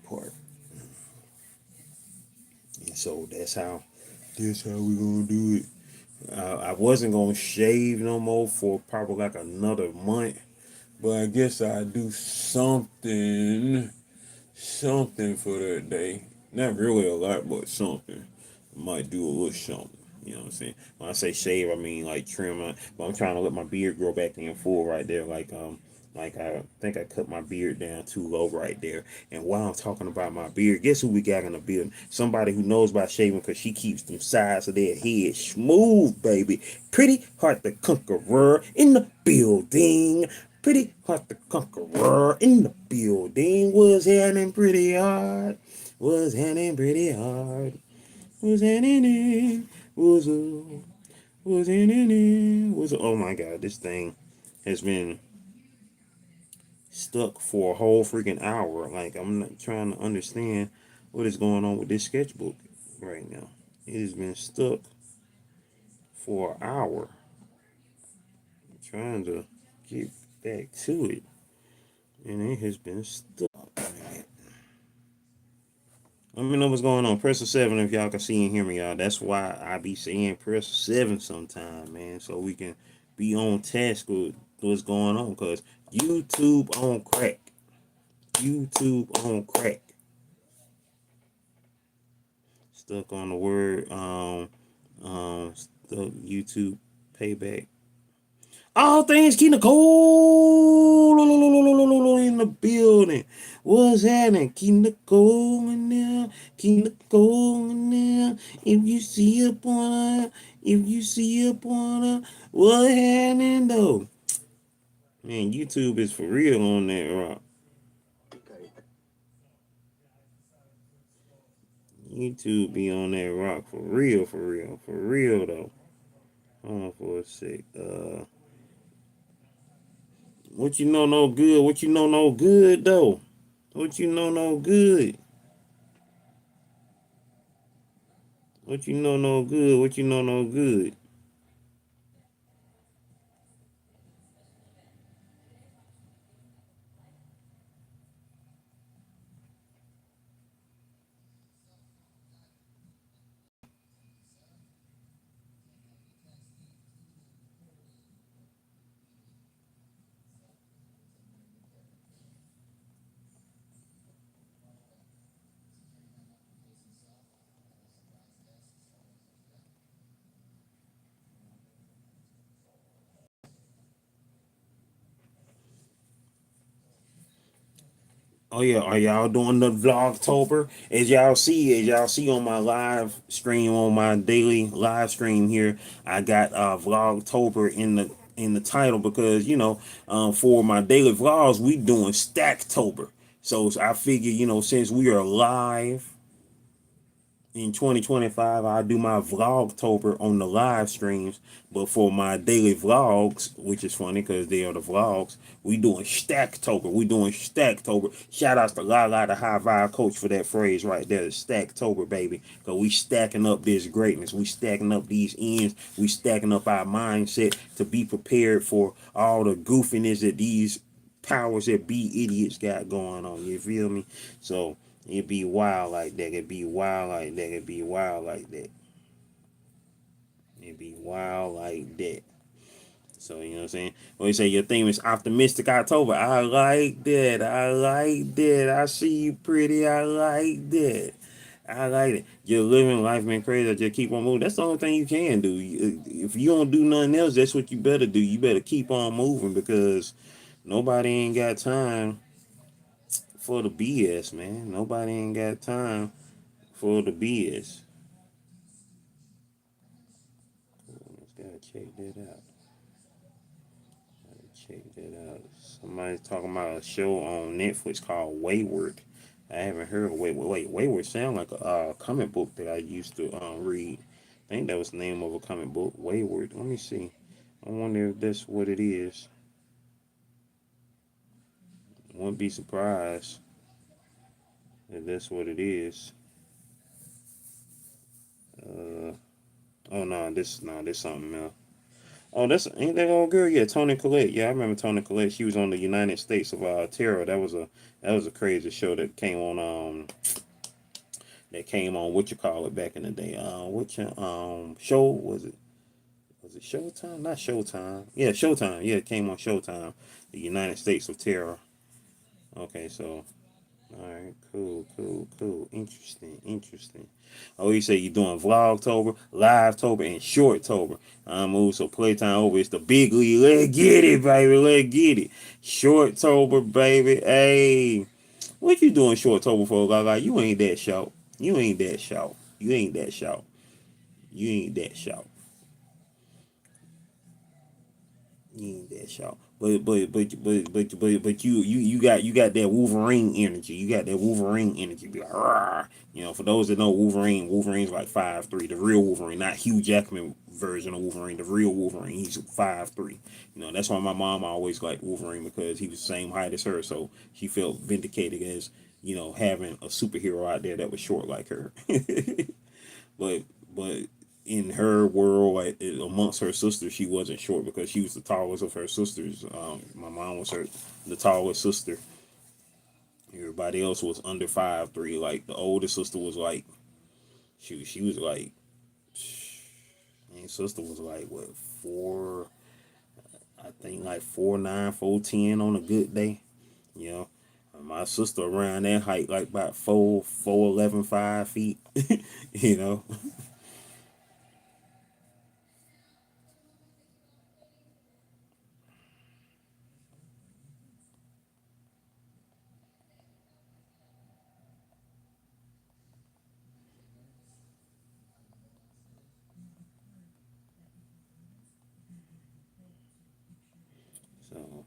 Speaker 1: part. And so that's how we gonna do it. I wasn't gonna shave no more for probably like another month. But I guess I do something for that day. Not really a lot, but something. I might do a little something. You know what I'm saying? When I say shave, I mean like trim. But I'm trying to let my beard grow back in full right there. Like I think I cut my beard down too low right there. And while I'm talking about my beard, guess who we got in the building? Somebody who knows about shaving because she keeps them sides of their head smooth, baby. Pretty Heart the Conqueror in the building. Pretty Heart the Conqueror in the building. Was handing pretty hard. Was handing pretty hard. Was handing in. Was handing in. Oh my god, this thing has been stuck for a whole freaking hour. Like, I'm not trying to understand what is going on with this sketchbook right now. It has been stuck for an hour. I'm trying to get back to it, and it has been stuck. Let me know what's going on. Press the 7 if y'all can see and hear me, y'all. That's why I be saying press 7 sometime, man, so we can be on task with what's going on. Because YouTube on crack. YouTube on crack. Stuck on the word stuck YouTube payback. All things keep Nicole in the building. What's happening? Keep Nicole in there. Keep Nicole in there. If you see up on her, if you see up on her, what happening though? Man, YouTube is for real on that rock. YouTube be on that rock for real, for real, for real though. Hold on for a sec. What you know no good? What you know no good though? What you know no good? What you know no good? What you know no good? Oh yeah, are y'all doing the Vlogtober? As y'all see on my live stream, on my daily live stream here, I got Vlogtober in the title because for my daily vlogs we doing Stacktober. So I figure since we are live in 2025, I do my Vlogtober on the live streams, but for my daily vlogs, which is funny because they are the vlogs, we doing Stacktober. We doing Stacktober. Shout outs to Lala, the high vibe coach, for that phrase right there, Stacktober, baby. Because we stacking up this greatness. We stacking up these ends. We stacking up our mindset to be prepared for all the goofiness that these powers that be idiots got going on. You feel me? So it be wild like that. It be wild like that. It be wild like that. It be wild like that. So you know what I'm saying? When you say your theme is optimistic October, I like that. I like that. I see you pretty. I like that. I like it. You're living life, man, crazy. I just keep on moving. That's the only thing you can do. If you don't do nothing else, that's what you better do. You better keep on moving because nobody ain't got time for the BS, man. Nobody ain't got time for the BS. Let's gotta check that out. Check that out. Somebody's talking about a show on Netflix called Wayward. I haven't heard of Wayward. Wait, Wayward sound like a comic book that I used to read. I think that was the name of a comic book. Wayward. Let me see. I wonder if that's what it is. Wouldn't be surprised if that's what it is. Uh, oh no, this something else. Oh, that's ain't that old girl? Yeah, Toni Collette. Yeah, I remember Toni Collette. She was on the United States of Terror. That was a crazy show that came on what you call it back in the day. Which show was it? Was it Showtime? Not Showtime. Yeah, Showtime. Yeah, it came on Showtime. The United States of Terror. Okay, so all right, cool, cool, cool. Interesting, interesting. Oh, you say you're doing Vlogtober, Livetober, and Shorttober. I moved so playtime over. It's the big league. Let's get it, baby. Let's get it. Shorttober, baby. Hey, what you doing Shorttober for, Gaga? You ain't that short. You ain't that short. You ain't that short. You ain't that short. You ain't that short. But you got that Wolverine energy. You got that Wolverine energy. Be like, "Rah." You know, for those that know Wolverine's like 5'3", the real Wolverine, not Hugh Jackman version of Wolverine, the real Wolverine. He's 5'3". You know, that's why my mom always liked Wolverine because he was the same height as her, so she felt vindicated as having a superhero out there that was short like her. but but in her world, like amongst her sisters, she wasn't short because she was the tallest of her sisters. My mom was the tallest sister. Everybody else was under 5'3". Like the oldest sister was like she was like, my sister was like what, four, I think like 4'9", 4'10" on a good day. You know, my sister around that height, like about 4'11", 5 feet. you know. So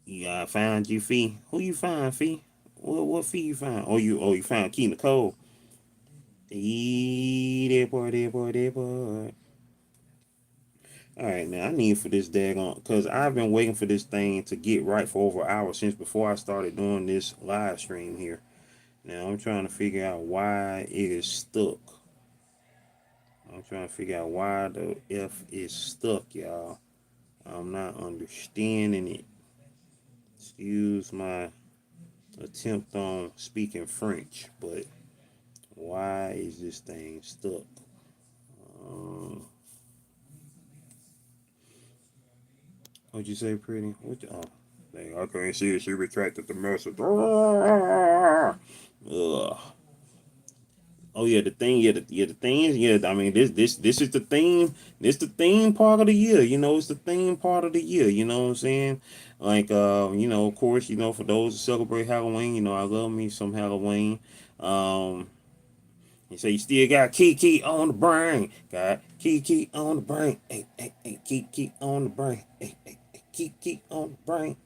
Speaker 1: you found you Fee. Who you find, Fee? What Fee you find? You found Key Nicole. That boy, that boy, that boy. All right, now I need for this daggone because I've been waiting for this thing to get right for over an hour since before I started doing this live stream here. Now I'm trying to figure out why it is stuck. I'm trying to figure out why the F is stuck, y'all. I'm not understanding it. Excuse my attempt on speaking French, but why is this thing stuck? Um, what'd you say, pretty? Dang, I can't see it. She retracted the message. Ugh. Oh yeah, the thing. The thing is, yeah. I mean, this is the theme. This the theme part of the year. You know, it's the theme part of the year. You know what I'm saying? Like, of course, for those who celebrate Halloween, I love me some Halloween. Um, You say you still got Kiki on the brain. Got Kiki on the brain. Hey, hey, hey, Kiki on the brain. Hey, hey, hey, Kiki on the brain.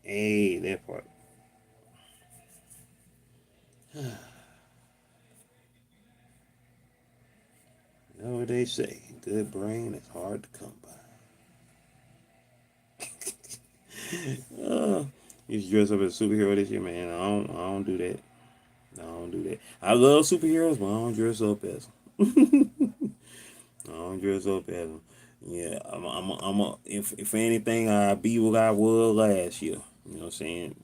Speaker 1: Hey, that part. You know what they say? Good brain is hard to come by. You should dress up as a superhero this year, man. I don't do that. I don't do that. I love superheroes, but I don't dress up as them. I don't dress up as them. Yeah, if anything, I be what I was last year. You know what I'm saying?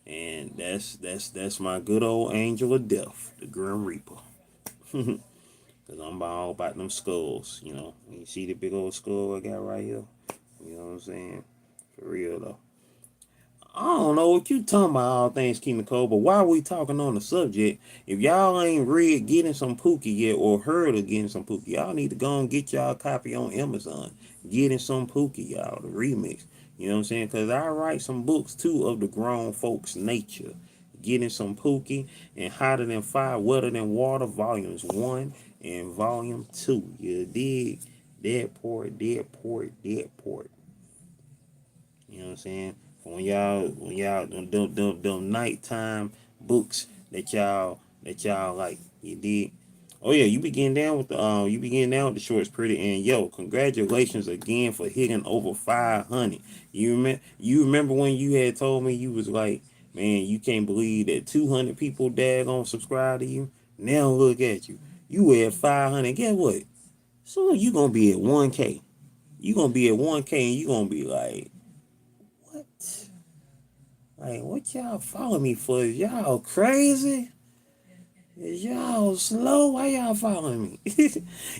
Speaker 1: And that's my good old angel of death, the Grim Reaper. Cause I'm all about them skulls. You see the big old skull I got right here. You know what I'm saying? For real though. I don't know what you talking about, all things King Nicole, but while we talking on the subject, if y'all ain't read Getting Some Pookie yet or heard of Getting Some Pookie, y'all need to go and get y'all a copy on Amazon. Getting Some Pookie, y'all, the remix. You know what I'm saying? Because I write some books too of the grown folks' nature. Getting Some Pookie and Hotter Than Fire, Wetter Than Water, Volumes 1 and Volume 2. You dig? Dead port, dead port, dead port. You know what I'm saying? When y'all them nighttime books that y'all like, you did. Oh yeah, you be getting down with the shorts, pretty, and yo, congratulations again for hitting over 500. You remember when you had told me you was like, man, you can't believe that 200 people daggone subscribe to you. Now look at you, you at 500. Guess what? Soon you gonna be at 1K. You gonna be at 1K, and you gonna be like, what? Like, what y'all follow me for? Y'all crazy? Y'all slow. Why y'all following me?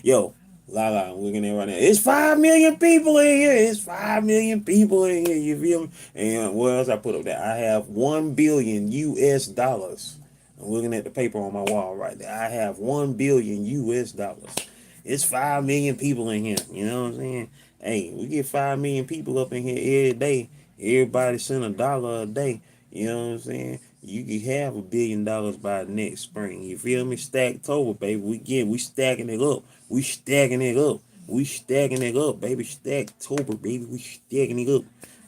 Speaker 1: Yo, Lala, I'm looking at it right now. It's 5 million people in here. It's 5 million people in here. You feel me? And what else I put up there? I have 1 billion US dollars. I'm looking at the paper on my wall right there. I have 1 billion US dollars. It's 5 million people in here. You know what I'm saying? Hey, we get 5 million people up in here every day. Everybody send $1 a day. You know what I'm saying? You can have $1 billion by next spring. You feel me? Stacktober, baby. We stacking it up. We stacking it up. We stacking it up, baby. Stacktober, baby. We stacking it up.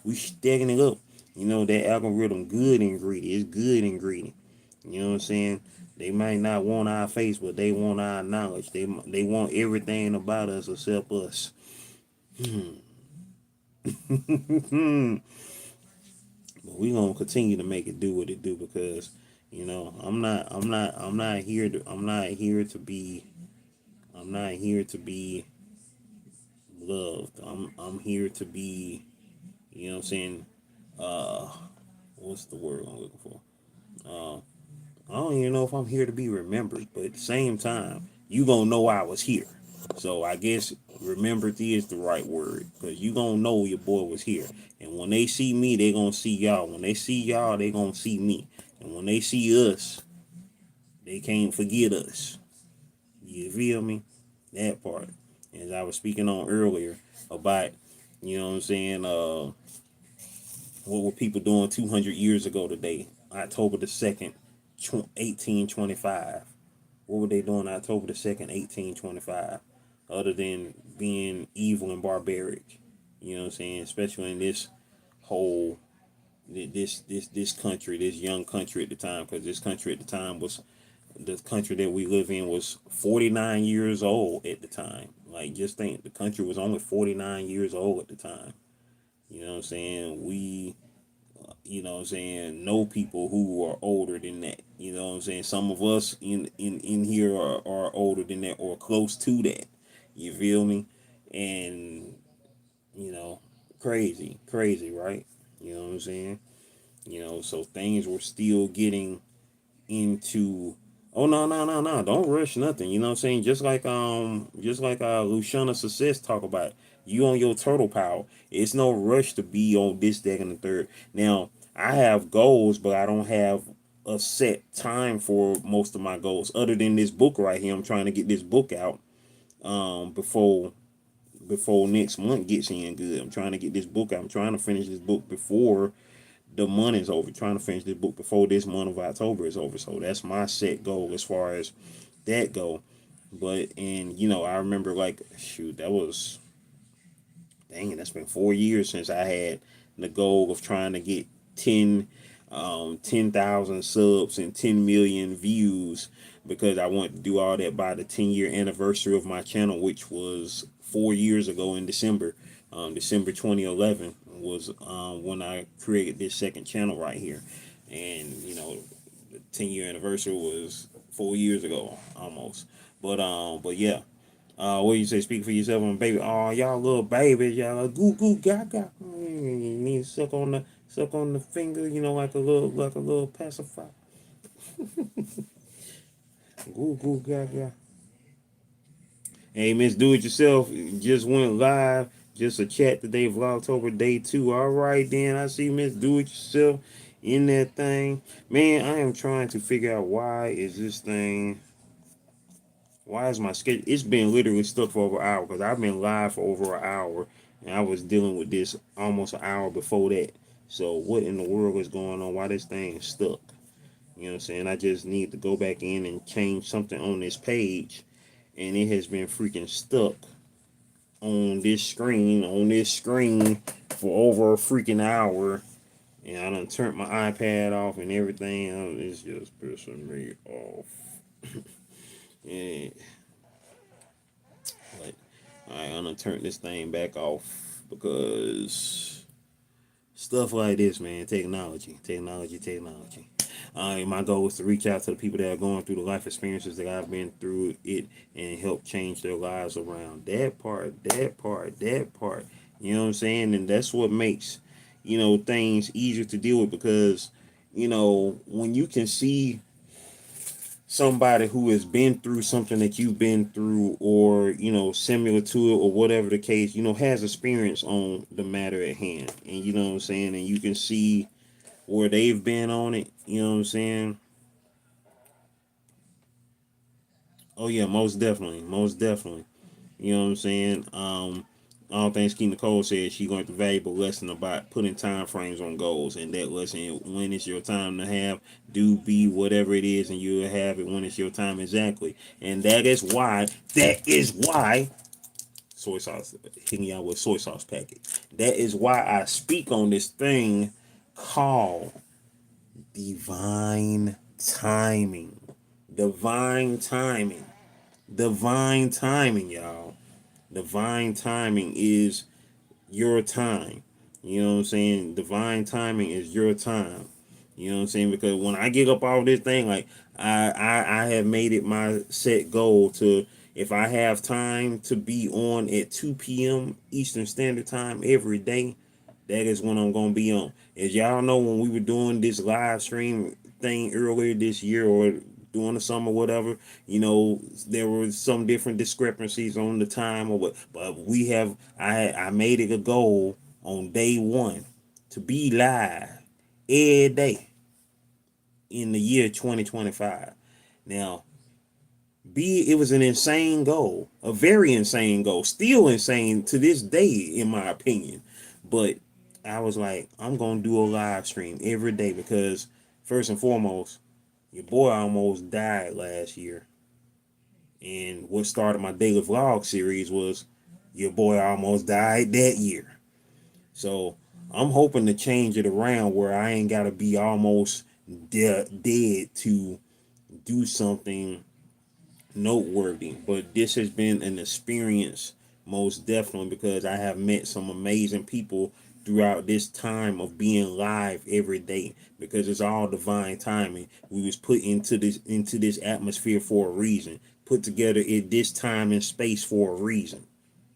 Speaker 1: We stacking it up. You know that algorithm good ingredient. It's good ingredient. You know what I'm saying? They might not want our face, but they want our knowledge. They want everything about us except us. But we gonna continue to make it do what it do because, I'm not here to be loved. I'm here to be, you know what I'm saying, uh what's the word I'm looking for? I don't even know if I'm here to be remembered, but at the same time, you gonna know I was here. So I guess remembered is the right word because you gonna know your boy was here. And when they see me, they gonna see y'all. When they see y'all, they gonna see me. And when they see us, they can't forget us. You feel me? That part. As I was speaking on earlier about, you know what I'm saying, what were people doing 200 years ago today? October the 2nd, 1825. What were they doing October the 2nd, 1825? Other than being evil and barbaric. You know what I'm saying? Especially in this whole this country, this young country at the time, because this country at the time was the country that we live in was 49 years old at the time. Like, just think, the country was only 49 years old at the time. You know what I'm saying? We, know people who are older than that. You know what I'm saying? Some of us in here are older than that or close to that. You feel me? And, you know, crazy, right? You know what I'm saying? So things were still getting into, oh, no, don't rush nothing, you know what I'm saying, just like Luciana Success talk about, you on your turtle power. It's no rush to be on this, deck, and the third. Now, I have goals, but I don't have a set time for most of my goals other than this book right here. I'm trying to get this book out before next month gets in good. I'm trying to get this book out. I'm trying to finish this book before the month is over. Trying to finish this book before this month of October is over. So that's my set goal as far as that go. But, and I remember, like, shoot, that was, dang it, that's been 4 years since I had the goal of trying to get 10,000 subs and 10 million views, because I wanted to do all that by the 10-year anniversary of my channel, which was 4 years ago in December. December 2011 was when I created this second channel right here. And, the 10-year anniversary was 4 years ago almost. But yeah. What do you say? Speak for yourself, and baby. Oh, y'all little babies, y'all goo goo gaga. You need to suck on the finger, like a little pacifier. Goo goo gaga. Hey, Miss Do It Yourself just went live. Just a chat today, Vlogtober day 2. All right, then. I see Miss Do It Yourself in that thing. Man, I am trying to figure out why is my schedule? It's been literally stuck for over an hour because I've been live for over an hour, and I was dealing with this almost an hour before that. So what in the world is going on? Why this thing is stuck? You know what I'm saying? I just need to go back in and change something on this page, and it has been freaking stuck on this screen for over a freaking hour. And I done turned my iPad off and everything. It's just pissing me off. Yeah, but I'm gonna turn this thing back off because stuff like this, man. Technology. My goal is to reach out to the people that are going through the life experiences that I've been through it and help change their lives around. That part. You know what I'm saying? And that's what makes, things easier to deal with, because, when you can see somebody who has been through something that you've been through, or similar to it, or whatever the case, has experience on the matter at hand, and you know what I'm saying, and you can see where they've been on it. You know what I'm saying? Oh yeah, most definitely, most definitely. You know what I'm saying? All things Key Nicole said, she learned a valuable lesson about putting time frames on goals, and that lesson, when it's your time to have, do be whatever it is, and you'll have it when it's your time exactly. And that is why soy sauce, hitting out with soy sauce packet. That is why I speak on this thing called divine timing. Divine timing. Divine timing, y'all. Divine timing is your time. You know what I'm saying? Divine timing is your time. You know what I'm saying? Because when I get up all this thing, like I have made it my set goal to, if I have time to be on at 2 p.m. Eastern Standard Time every day, that is when I'm gonna be on. As y'all know, when we were doing this live stream thing earlier this year, or during the summer, whatever, there were some different discrepancies on the time or what. But I made it a goal on day one to be live every day in the year 2025. Now, it was an insane goal, a very insane goal, still insane to this day, in my opinion. But I was like, I'm gonna do a live stream every day because, first and foremost, your boy almost died last year, and what started my daily vlog series was your boy almost died that year. So I'm hoping to change it around where I ain't gotta be almost dead to do something noteworthy. But this has been an experience, most definitely, because I have met some amazing people throughout this time of being live every day, because it's all divine timing. We was put into this atmosphere for a reason, put together at this time and space for a reason.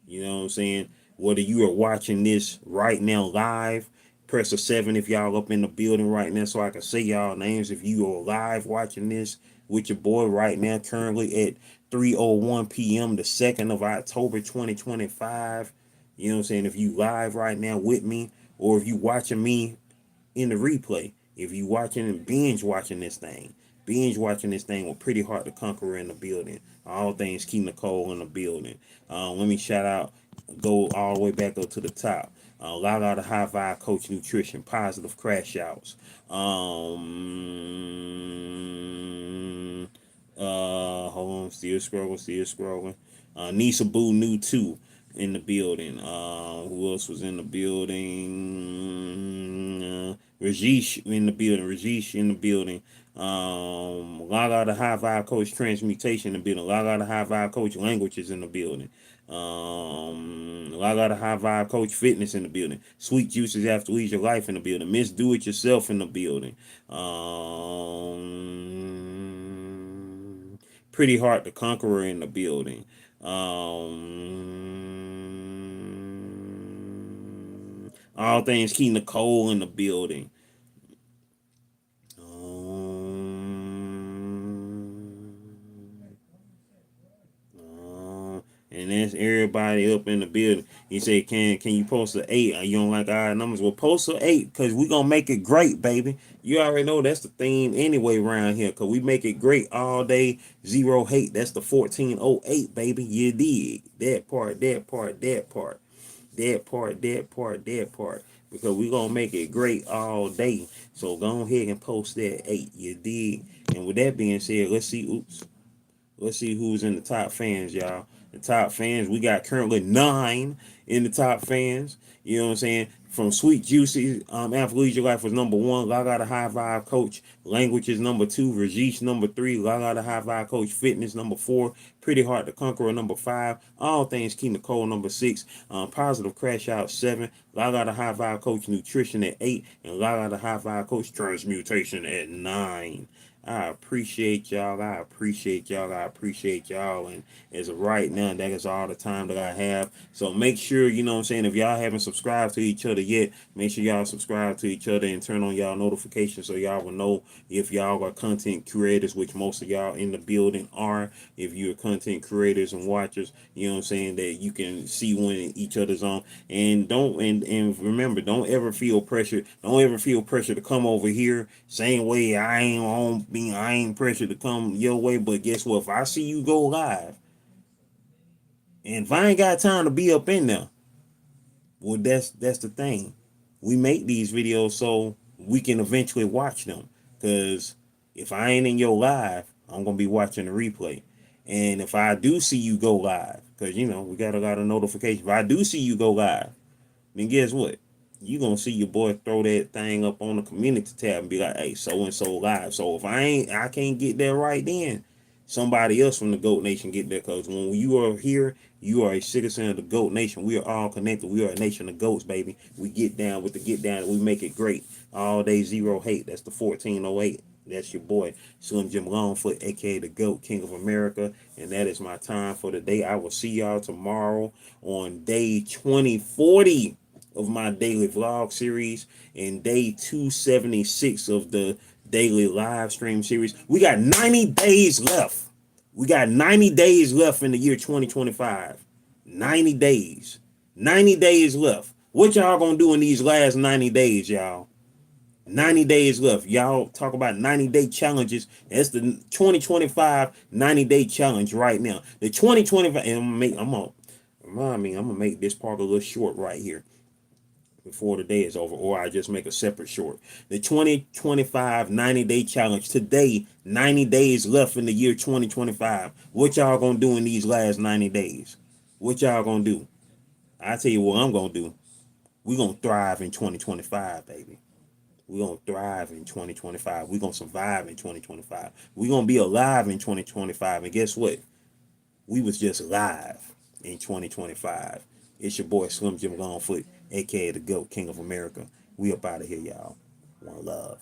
Speaker 1: You know what I'm saying? Whether you are watching this right now live, press a 7 if y'all up in the building right now so I can say y'all names. If you are live watching this with your boy right now, currently at 3:01 p.m., the 2nd of October 2025. You know what I'm saying? If you live right now with me, or if you watching me in the replay, if you watching and binge watching this thing with Pretty Hard to Conquer in the building. All things Key Nicole in the building. Let me shout out, go all the way back up to the top. Loud out of High Vibe Coach Nutrition, Positive Crash Outs. Hold on, still scrolling. Nisa Boo New 2 in the building. Who else was in the building? Rajesh in the building. Rajesh in the building. Log out of High Vibe Coach Transmutation in the building. Log out of High Vibe Coach Languages in the building. Log out of High Vibe Coach Fitness in the building. Sweet Juices After Leisure Life in the building. Miss Do It Yourself in the building. Pretty Hard to Conqueror in the building. All things Key Nicole in the building. And that's everybody up in the building. He said, "Can you post an 8? You don't like odd numbers? Well, post an 8 because we gonna make it great, baby. You already know that's the theme anyway around here. Cause we make it great all day. Zero hate. That's the 1408, baby. You dig that part? That part. That part. That part. That part. That part. Because we gonna make it great all day. So go ahead and post that 8. You dig? And with that being said, let's see. Oops. Let's see who's in the top fans, y'all. The top fans, we got currently 9 in the top fans. You know what I'm saying? From Sweet Juicy, Athleisure Life was number 1. Log out of High Vibe Coach Languages number 2. Rajesh number 3. Log out of High Vibe Coach Fitness number 4. Pretty Hard to Conqueror number 5. All Things Key Nicole number 6. Positive Crash Out 7. Log out of High Vibe Coach Nutrition at 8. And log out of High Vibe Coach Transmutation at 9. I appreciate y'all. I appreciate y'all. I appreciate y'all. And as of right now, that is all the time that I have. So make sure, you know what I'm saying, if y'all haven't subscribed to each other yet, make sure y'all subscribe to each other and turn on y'all notifications so y'all will know if y'all are content creators, which most of y'all in the building are. If you're content creators and watchers, you know what I'm saying, that you can see when each other's on. And and remember, don't ever feel pressure. Don't ever feel pressure to come over here. Same way I ain't pressured to come your way. But guess what? If I see you go live, and if I ain't got time to be up in there, well, that's the thing. We make these videos so we can eventually watch them. Cause if I ain't in your live, I'm gonna be watching the replay. And if I do see you go live, cause you know we got a lot of notifications. If I do see you go live, then guess what? You gonna see your boy throw that thing up on the community tab and be like, "Hey, so and so live." So if I can't get there right then, somebody else from the Goat Nation get there. Cause when you are here, you are a citizen of the Goat Nation. We are all connected. We are a nation of goats, baby. We get down with the get down and we make it great. All day zero hate. That's the 1408. That's your boy, Slim Jim Longfoot, aka the GOAT, King of America. And that is my time for the day. I will see y'all tomorrow on day 2040 of my daily vlog series and day 276 of the daily live stream series. We got 90 days left. We got 90 days left in the year 2025. 90 days. 90 days left. What y'all gonna do in these last 90 days, y'all? 90 days left. Y'all talk about 90-day challenges. That's the 2025 90-day challenge right now. The 2025, and I'm gonna make this part a little short right here before the day is over, or I just make a separate short. The 2025 90-day challenge. Today, 90 days left in the year 2025. What y'all gonna do in these last 90 days? What y'all gonna do? I tell you what I'm gonna do. We gonna thrive in 2025, baby. We're going to thrive in 2025. We're going to survive in 2025. We're going to be alive in 2025. And guess what? We was just live in 2025. It's your boy Slim Jim Longfoot, a.k.a. the GOAT, King of America. We up out of here, y'all. One love.